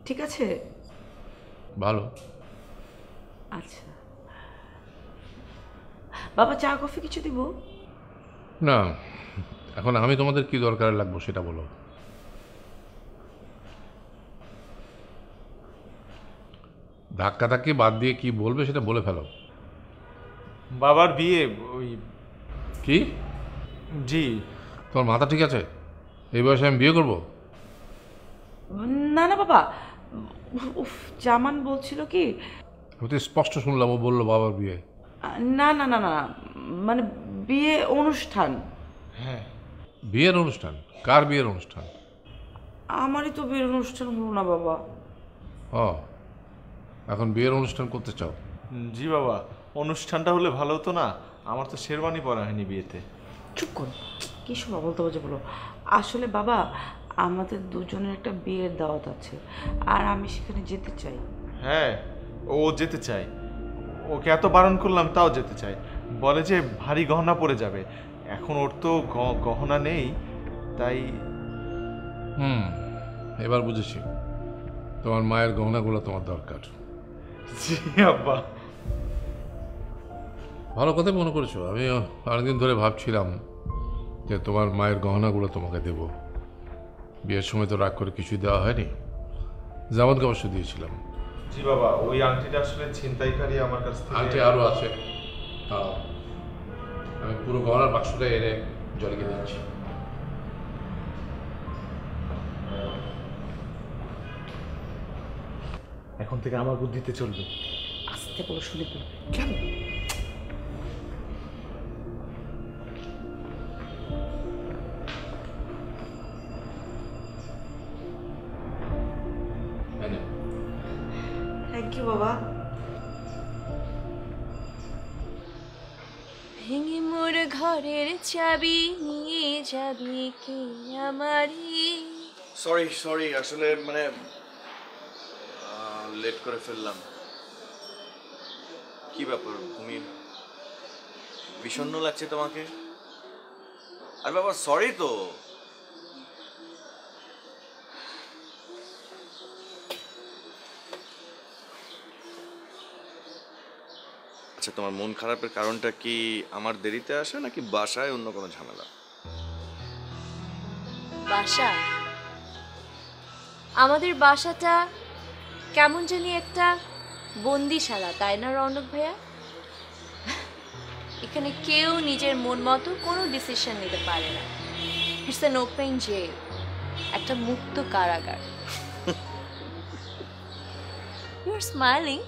ঠিক আছে? ভালো। আচ্ছা বাবা, চা কফি কিছু দিব? না, এখন আমি তোমাদের কি দরকার লাগবো সেটা বলো। ধাক্কাধাক্কি বাদ দিয়ে কি বলবে সেটা বলে ফেলো। বাবার বিয়ে ওই। কি? জি। তোমার মাথা ঠিক আছে? এই বয়সে আমি বিয়ে করবো? না না বাবা, উফ, জামান বলছিল কি, আমি তো স্পষ্ট শুনলাম ও বললো বাবার বিয়ে। না না না না, মানে বিয়ে অনুষ্ঠান। হ্যাঁ। বিয়ের অনুষ্ঠান? কার বিয়ের অনুষ্ঠান? আমারই তো বিয়ের অনুষ্ঠান হলো না বাবা। ও, এখন বিয়ের অনুষ্ঠান করতে চাও? জি বাবা, অনুষ্ঠানটা হলে ভালো হতো না? আমার তো শেরওয়ানি পরা হয়নি বিয়েতে। চুপ কর, কি সব বলতে বলছে বলো। আসলে বাবা, আমাদের দুজনের একটা বিয়ের দাওয়াত আছে, আর আমি সেখানে যেতে চাই। হ্যাঁ, ও যেতে চায়। ওকে এত বারণ করলাম তাও যেতে চায়। বলে যে ভারী গহনা পড়ে যাবে। এখন ওর তো গহনা নেই, তাই। এবার বুঝেছি, তোমার মায়ের গহনাগুলো তোমার দরকার। জি আব্বা। ভালো কথা মনে করেছো। আমি অনেকদিন ধরে ভাবছিলাম যে তোমার মায়ের গহনাগুলো তোমাকে দেব। বিয়ের সময় তো রাগ করে কিছুই দেওয়া হয়নি, জামানকে অবশ্য দিয়েছিলাম। জি বাবা, ওই আংটিটা আসলে ছিনতাইকারী আমার কাছ থেকে। আংটি আরও আছে, আমি পুরো গহনার বাক্সটা এনে জলকে দিচ্ছি। এখন থেকে আমার বুদ্ধিতে চলবে। আসতে বলো, শুনে বলো। কেন? থ্যাংক ইউ বাবা। ভেঙে মোর ঘরের চাবি নিয়ে যাবি কি আমারই? সরি সরি, আসলে মানে লেট করে ফেললাম। কি ব্যাপার, তুমি বিষণ্ণ লাগছে তোমাকে? আর বাবা সরি তো। আচ্ছা, তোমার মন খারাপের কারণটা কি আমার দেরিতে আসে নাকি বাসায় অন্য কোনো ঝামেলা? বাসা? আমাদের বাসাটা কেমন জানি একটা বন্দিশালা, তাই না রৌনক ভাইয়া? এখানে কেউ নিজের মন মতো কোনো ডিসিশন নিতে পারে না। ইটস অ্যান ওপেন জেল, একটা মুক্ত কারাগার। You are smiling.